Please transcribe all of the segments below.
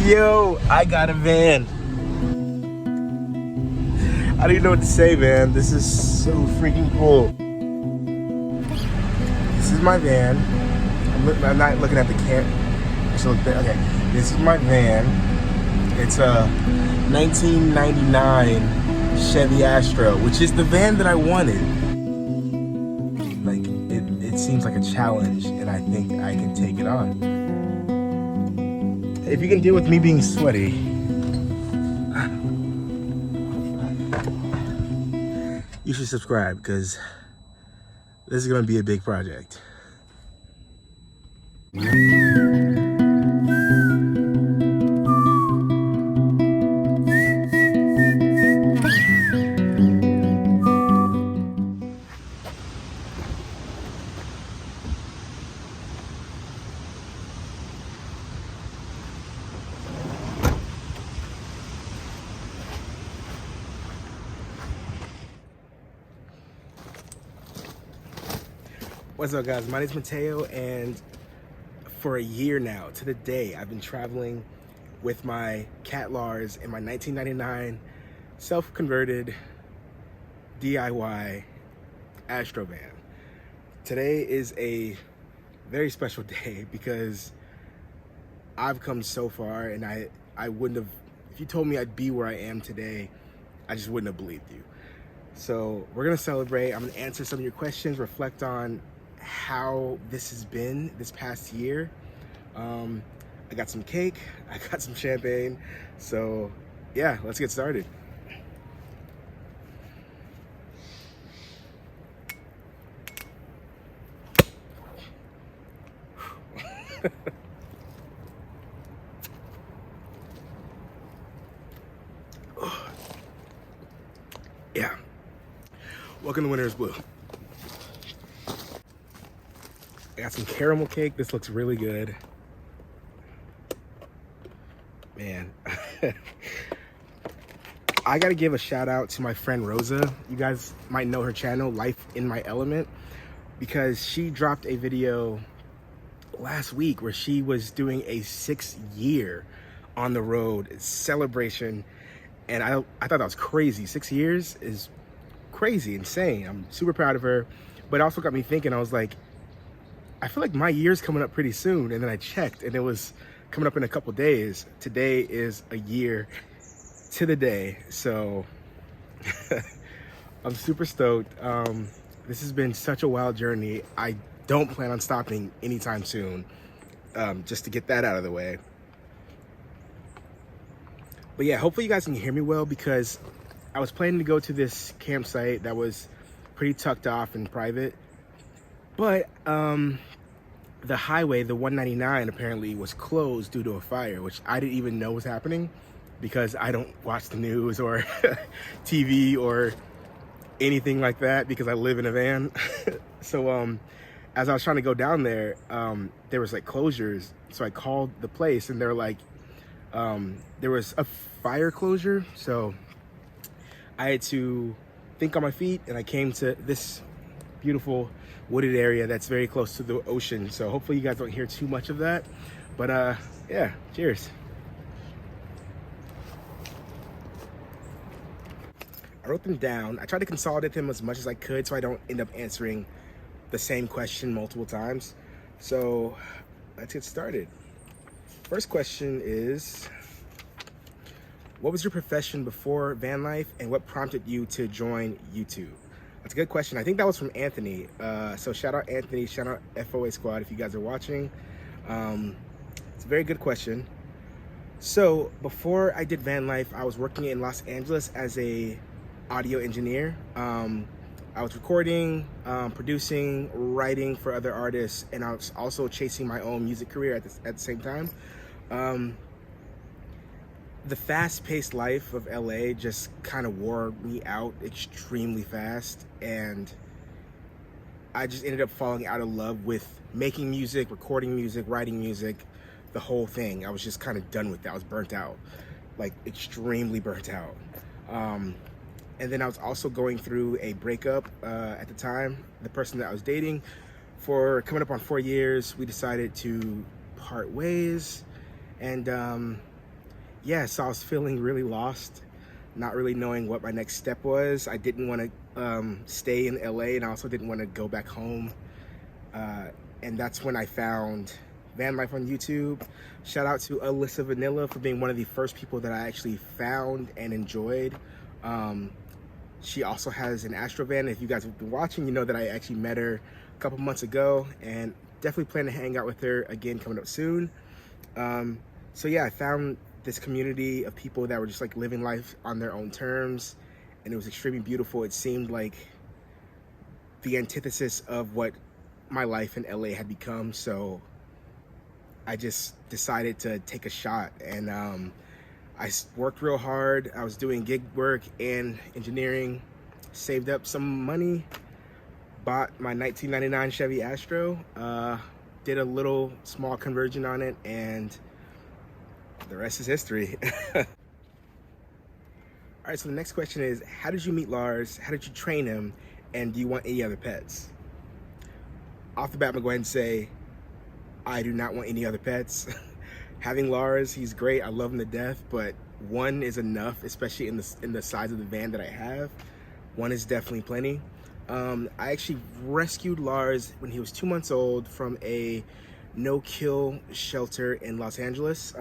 Yo, I got a van. I don't even know what to say, man. This is so freaking cool. This is my van. I'm not looking at the camp. Okay, this is my van. It's a 1999 Chevy Astro, which is the van that I wanted. Like, it seems like a challenge, and I think I can take it on. If you can deal with me being sweaty, you should subscribe, because this is going to be a big project. What's up, guys? My name's Mateo, and for a year now, to the day, I've been traveling with my cat Lars in my 1999 self-converted DIY Astro van. Today is a very special day because I've come so far, and I wouldn't have, if you told me I'd be where I am today, I just wouldn't have believed you. So we're gonna celebrate. I'm gonna answer some of your questions, reflect on how this has been this past year. I got some cake, I got some champagne, so yeah, let's get started. Yeah, welcome to Winter's Blue. I got some caramel cake. This looks really good. Man. I gotta give a shout out to my friend Rosa. You guys might know her channel, Life in My Element, because she dropped a video last week where she was doing a 6-year on the road celebration. And I thought that was crazy. 6 years is crazy, insane. I'm super proud of her. But it also got me thinking, I was like, I feel like my year's coming up pretty soon. And then I checked and it was coming up in a couple days. Today is a year to the day. So I'm super stoked. This has been such a wild journey. I don't plan on stopping anytime soon, just to get that out of the way. But yeah, hopefully you guys can hear me well, because I was planning to go to this campsite that was pretty tucked off and private. But the highway, the 199, apparently was closed due to a fire, which I didn't even know was happening because I don't watch the news or TV or anything like that because I live in a van. So as I was trying to go down there, there was like closures. So I called the place and they're like, there was a fire closure. So I had to think on my feet, and I came to this beautiful wooded area that's very close to the ocean. So hopefully you guys don't hear too much of that. But yeah, cheers. I wrote them down. I tried to consolidate them as much as I could so I don't end up answering the same question multiple times. So let's get started. First question is, what was your profession before van life, and what prompted you to join YouTube? That's a good question. I think that was from Anthony. So shout out Anthony, shout out FOA Squad if you guys are watching. It's a very good question. So before I did van life, I was working in Los Angeles as a audio engineer. I was recording, producing, writing for other artists, and I was also chasing my own music career at the same time. The fast-paced life of LA just kind of wore me out extremely fast, and I just ended up falling out of love with making music, recording music, writing music, the whole thing. I was just kind of done with that. I was burnt out, like extremely burnt out. And then I was also going through a breakup at the time. The person that I was dating for coming up on 4 years, we decided to part ways. And yeah, so I was feeling really lost, not really knowing what my next step was. I didn't want to stay in LA, and I also didn't want to go back home. And that's when I found van life on YouTube. Shout out to Alyssa Vanilla for being one of the first people that I actually found and enjoyed. She also has an Astro van. If you guys have been watching, you know that I actually met her a couple months ago, and definitely plan to hang out with her again coming up soon. So yeah, I found this community of people that were just like living life on their own terms, and it was extremely beautiful. It seemed like the antithesis of what my life in LA had become. So I just decided to take a shot, and I worked real hard. I was doing gig work and engineering, saved up some money, bought my 1999 Chevy Astro, did a little small conversion on it, and the rest is history. All right, so the next question is, how did you meet Lars? How did you train him? And do you want any other pets? Off the bat, I'm gonna go ahead and say, I do not want any other pets. Having Lars, he's great. I love him to death, but one is enough, especially in the size of the van that I have. One is definitely plenty. I actually rescued Lars when he was 2 months old from a no-kill shelter in Los Angeles.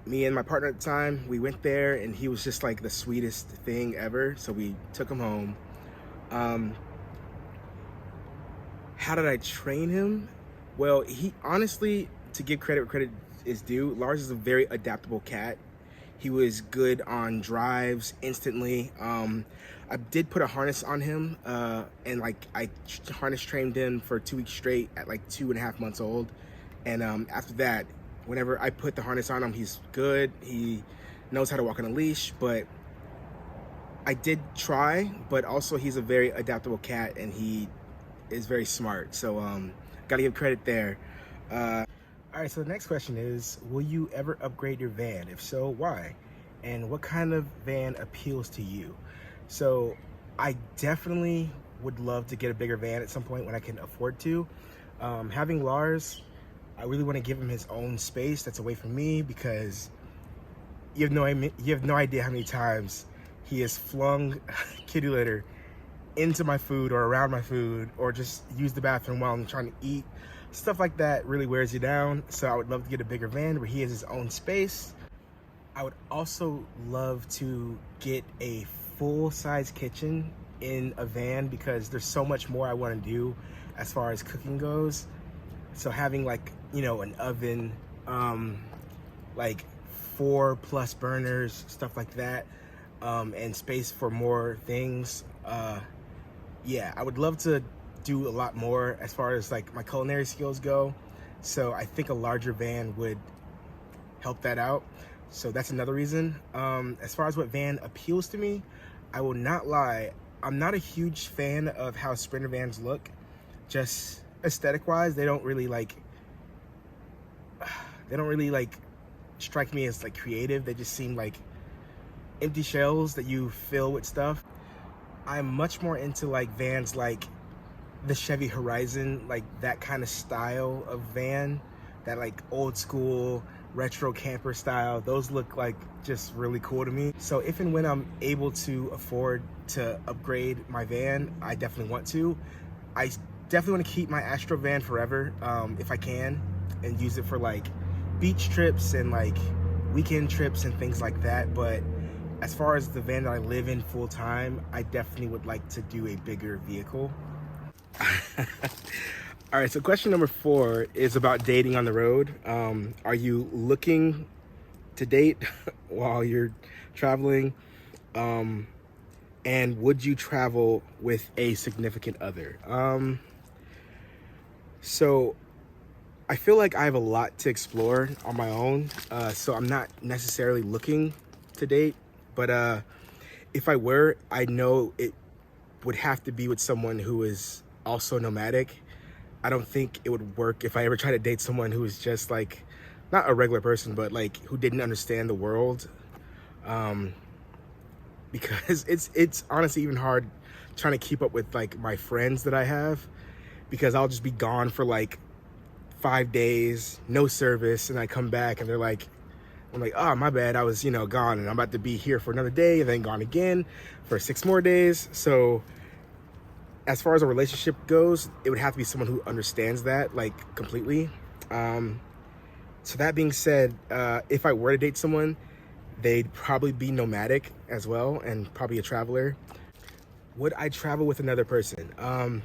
Me and my partner at the time, we went there, and he was just like the sweetest thing ever. So we took him home. How did I train him? Well, he honestly, to give credit where credit is due, Lars is a very adaptable cat. He was good on drives instantly. I did put a harness on him, and like I harness trained him for 2 weeks straight at like 2.5 months old. And after that, whenever I put the harness on him, he's good. He knows how to walk on a leash, but I did try, but also he's a very adaptable cat, and he is very smart. So gotta give credit there. All right, so the next question is, will you ever upgrade your van? If so, why? And what kind of van appeals to you? So I definitely would love to get a bigger van at some point when I can afford to. Having Lars, I really want to give him his own space that's away from me, because you have no idea how many times he has flung kitty litter into my food or around my food, or just used the bathroom while I'm trying to eat. Stuff like that really wears you down. So I would love to get a bigger van where he has his own space. I would also love to get a full-size kitchen in a van, because there's so much more I want to do as far as cooking goes. So having like, you know, an oven, like 4+ burners, stuff like that, and space for more things. Yeah, I would love to do a lot more as far as like my culinary skills go. So I think a larger van would help that out. So that's another reason. As far as what van appeals to me, I will not lie, I'm not a huge fan of how Sprinter vans look. Just aesthetic wise, they don't really like strike me as like creative. They just seem like empty shells that you fill with stuff. I'm much more into like vans like the Chevy Horizon, like that kind of style of van, that like old school retro camper style. Those look like just really cool to me. So if and when I'm able to afford to upgrade my van, I definitely want to. I definitely want to keep my Astro van forever, if I can, and use it for like beach trips and like weekend trips and things like that. But as far as the van that I live in full time, I definitely would like to do a bigger vehicle. All right, so question number 4 is about dating on the road. Are you looking to date while you're traveling? And would you travel with a significant other? So I feel like I have a lot to explore on my own, so I'm not necessarily looking to date. But if I were, I know it would have to be with someone who is also nomadic. I don't think it would work if I ever try to date someone who is just like, not a regular person, but like who didn't understand the world. Because it's honestly even hard trying to keep up with like my friends that I have. because I'll just be gone for like 5 days, no service, and I come back and I'm like, oh, my bad, I was, gone, and I'm about to be here for another day and then gone again for 6 more days. So as far as a relationship goes, it would have to be someone who understands that, like, completely. So that being said, if I were to date someone, they'd probably be nomadic as well and probably a traveler. Would I travel with another person?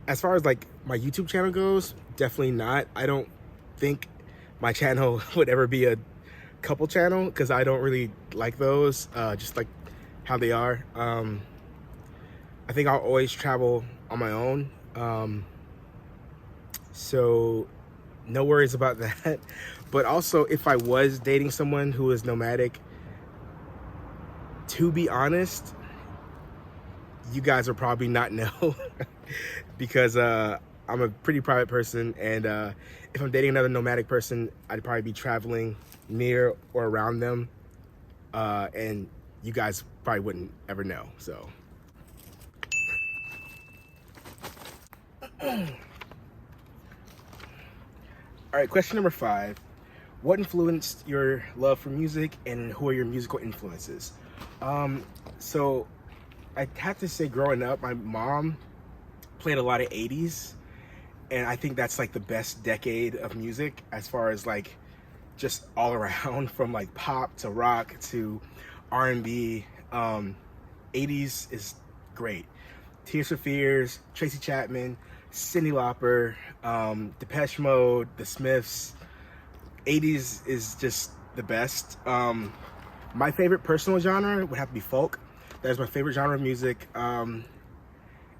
As far as like my YouTube channel goes, definitely not. I don't think my channel would ever be a couple channel because I don't really like those, just like how they are. I think I'll always travel on my own. So no worries about that. But also, if I was dating someone who is nomadic, to be honest, you guys will probably not know because I'm a pretty private person, and if I'm dating another nomadic person, I'd probably be traveling near or around them, and you guys probably wouldn't ever know. So all right, question number 5. What influenced your love for music, and who are your musical influences? So I have to say, growing up, my mom played a lot of 80s, and I think that's like the best decade of music as far as like just all around, from like pop to rock to R&B. 80s is great. Tears for Fears, Tracy Chapman, Cyndi Lauper, Depeche Mode, The Smiths. 80s is just the best. My favorite personal genre would have to be folk. That is my favorite genre of music, and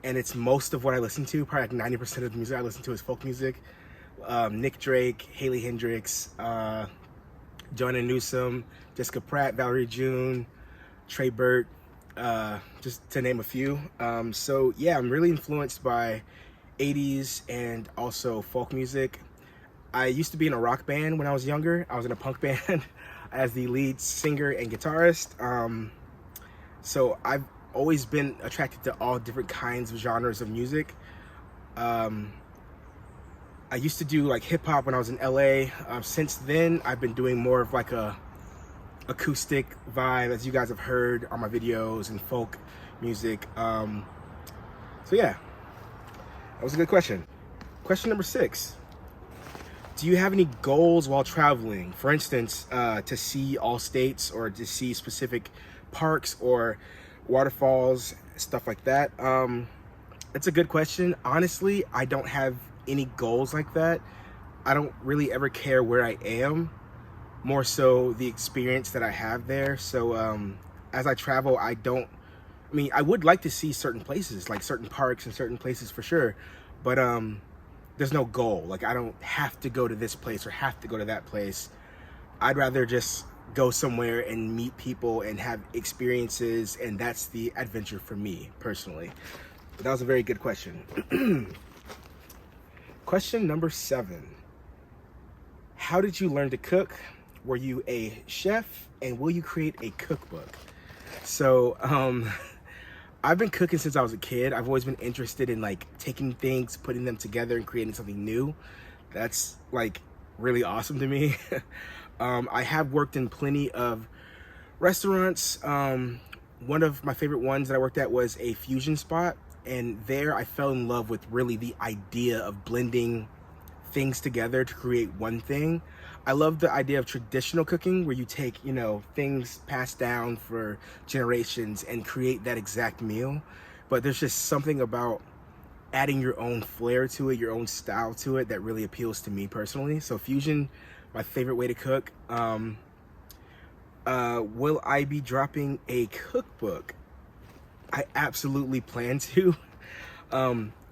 it's most of what I listen to. Probably like 90% of the music I listen to is folk music. Nick Drake, Haley Hendrix, Joanna Newsom, Jessica Pratt, Valerie June, Trey Burt, just to name a few. So yeah, I'm really influenced by 80s and also folk music. I used to be in a rock band when I was younger. I was in a punk band as the lead singer and guitarist. So I've always been attracted to all different kinds of genres of music. I used to do like hip hop when I was in LA. Since then, I've been doing more of like a acoustic vibe, as you guys have heard on my videos, and folk music. So yeah, that was a good question. Question number 6. Do you have any goals while traveling? For instance, to see all states, or to see specific parks or waterfalls, stuff like that? It's a good question. Honestly, I don't have any goals like that. I don't really ever care where I am, more so the experience that I have there. So as I travel, I would like to see certain places, like certain parks and certain places for sure, but there's no goal. Like, I don't have to go to this place or have to go to that place. I'd rather just go somewhere and meet people and have experiences, and that's the adventure for me personally. But that was a very good question. Question number 7. How did you learn to cook? Were you a chef, and will you create a cookbook? So I've been cooking since I was a kid. I've always been interested in like taking things, putting them together, and creating something new. That's like really awesome to me. I have worked in plenty of restaurants. One of my favorite ones that I worked at was a fusion spot, and there I fell in love with really the idea of blending things together to create one thing. I love the idea of traditional cooking, where you take, things passed down for generations and create that exact meal. But there's just something about adding your own flair to it, your own style to it, that really appeals to me personally. So fusion, my favorite way to cook. Will I be dropping a cookbook? I absolutely plan to.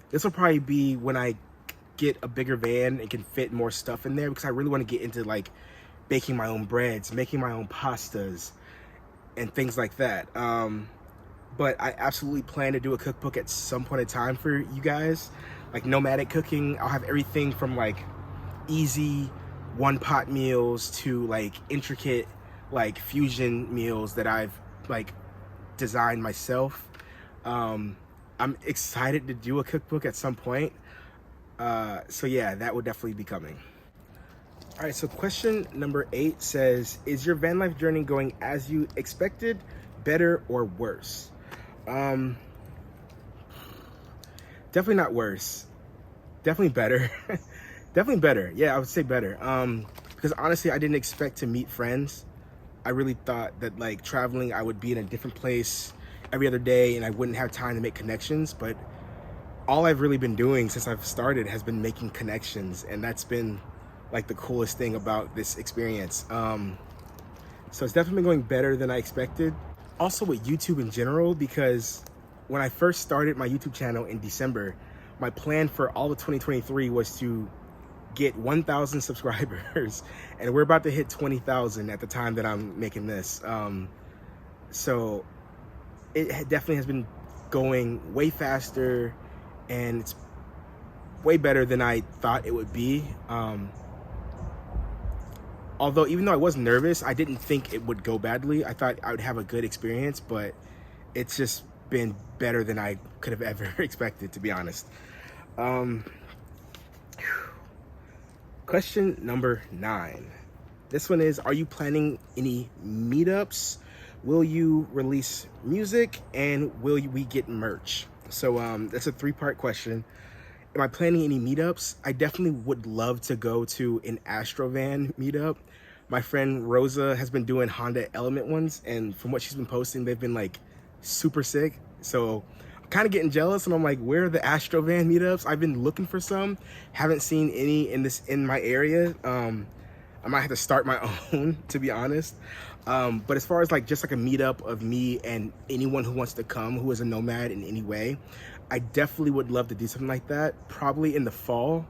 This will probably be when I get a bigger van and can fit more stuff in there, because I really want to get into like baking my own breads, making my own pastas, and things like that. But I absolutely plan to do a cookbook at some point in time for you guys, like nomadic cooking. I'll have everything from like easy one-pot meals to like intricate like fusion meals that I've like designed myself. I'm excited to do a cookbook at some point. So yeah, that would definitely be coming. All right, so question number 8 says, is your van life journey going as you expected, better, or worse? Definitely not worse. Definitely better. Definitely better. Yeah, I would say better. Because honestly, I didn't expect to meet friends. I really thought that like traveling, I would be in a different place every other day and I wouldn't have time to make connections. But all I've really been doing since I've started has been making connections, and that's been like the coolest thing about this experience. So it's definitely going better than I expected. Also with YouTube in general, because when I first started my YouTube channel in December, my plan for all of 2023 was to get 1,000 subscribers, and we're about to hit 20,000 at the time that I'm making this. So it definitely has been going way faster, and it's way better than I thought it would be. Although even though I was nervous, I didn't think it would go badly. I thought I would have a good experience, but it's just been better than I could have ever expected, to be honest. Question number 9. This one is, are you planning any meetups? Will you release music? And will we get merch? So that's a 3-part question. Am I planning any meetups? I definitely would love to go to an Astrovan meetup. My friend Rosa has been doing Honda Element ones, and from what she's been posting, they've been like super sick. So I'm kind of getting jealous, and I'm like, where are the Astrovan meetups? I've been looking for some, haven't seen any in my area. I might have to start my own, to be honest. But as far as like just like a meetup of me and anyone who wants to come who is a nomad in any way, I definitely would love to do something like that, probably in the fall.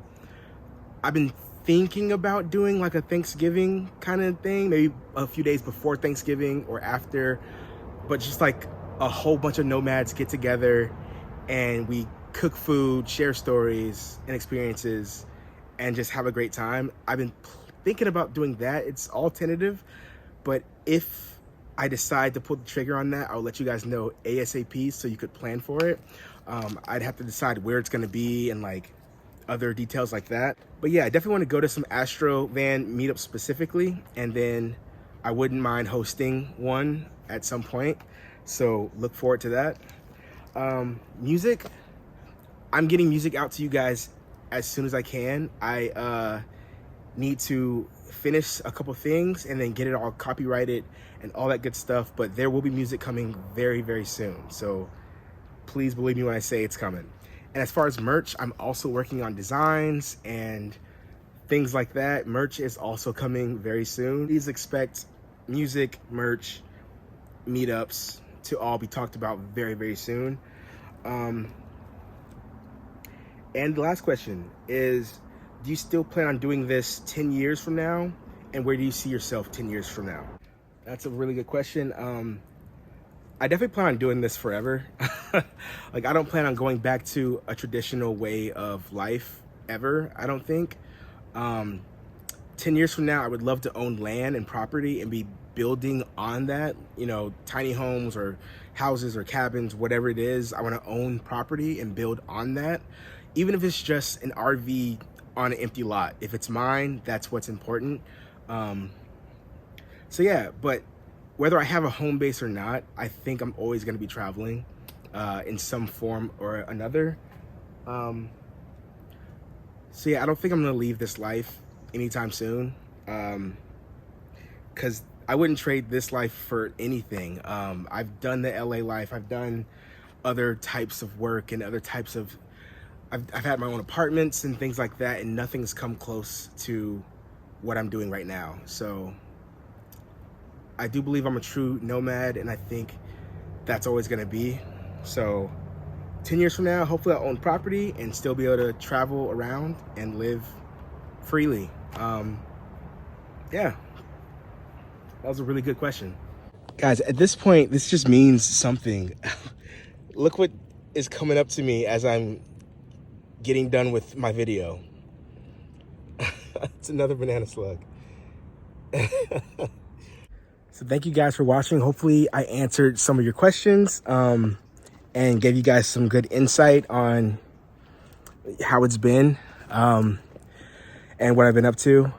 I've been thinking about doing like a Thanksgiving kind of thing, maybe a few days before Thanksgiving or after, but just like a whole bunch of nomads get together and we cook food, share stories and experiences, and just have a great time. I've been thinking about doing that. It's all tentative, but if I decide to pull the trigger on that, I'll let you guys know ASAP so you could plan for it. I'd have to decide where it's going to be and like other details like that. But yeah, I definitely want to go to some Astro Van meetups specifically, and then I wouldn't mind hosting one at some point. So look forward to that. Music, I'm getting music out to you guys as soon as I can. I need to finish a couple things and then get it all copyrighted and all that good stuff. But there will be music coming very, very soon. So please believe me when I say it's coming. And as far as merch, I'm also working on designs and things like that. Merch is also coming very soon. Please expect music, merch, meetups to all be talked about very, very soon. And the last question is, do you still plan on doing this 10 years from now? And where do you see yourself 10 years from now? That's a really good question. I definitely plan on doing this forever. Like, I don't plan on going back to a traditional way of life ever, I don't think. 10 years from now, I would love to own land and property and be building on that, you know, tiny homes or houses or cabins, whatever it is. I want to own property and build on that, even if it's just an RV on an empty lot. If it's mine, that's what's important. So yeah, but whether I have a home base or not, I think I'm always going to be traveling in some form or another. So yeah, I don't think I'm going to leave this life anytime soon, because I wouldn't trade this life for anything. I've done the LA life. I've done other types of work and other types of, I've had my own apartments and things like that, and nothing's come close to what I'm doing right now. So I do believe I'm a true nomad, and I think that's always going to be. So 10 years from now, hopefully I'll own property and still be able to travel around and live freely. Yeah, that was a really good question. Guys, at this point, this just means something. Look what is coming up to me as I'm getting done with my video. It's another banana slug. So thank you guys for watching. Hopefully I answered some of your questions. and gave you guys some good insight on how it's been and what I've been up to.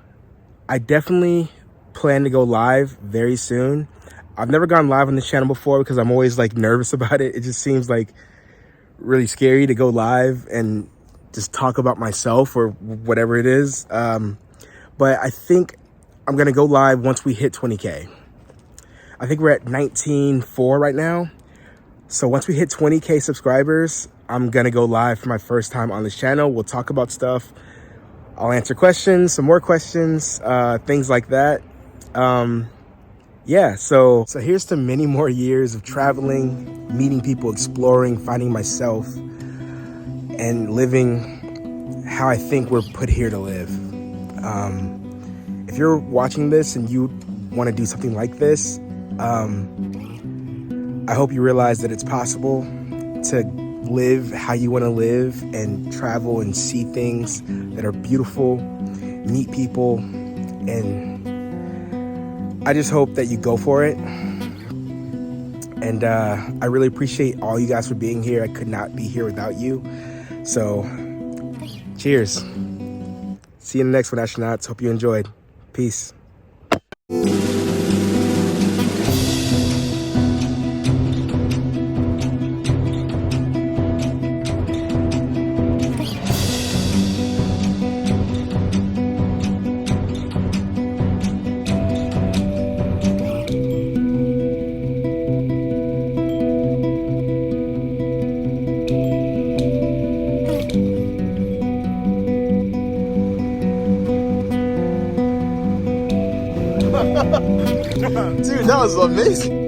I definitely plan to go live very soon. I've never gone live on this channel before because I'm always like nervous about it. It just seems like really scary to go live and just talk about myself or whatever it is. But I think I'm gonna go live once we hit 20K. I think we're at 19.4 right now. So once we hit 20K subscribers, I'm gonna go live for my first time on this channel. We'll talk about stuff. I'll answer questions, some more questions, things like that. Yeah, so here's to many more years of traveling, meeting people, exploring, finding myself, and living how I think we're put here to live. If you're watching this and you want to do something like this, I hope you realize that it's possible to live how you want to live and travel and see things that are beautiful, meet people, and I just hope that you go for it. And I really appreciate all you guys for being here. I could not be here without you. So cheers. See you in the next one, astronauts. Hope you enjoyed. Peace. Dude, that was amazing.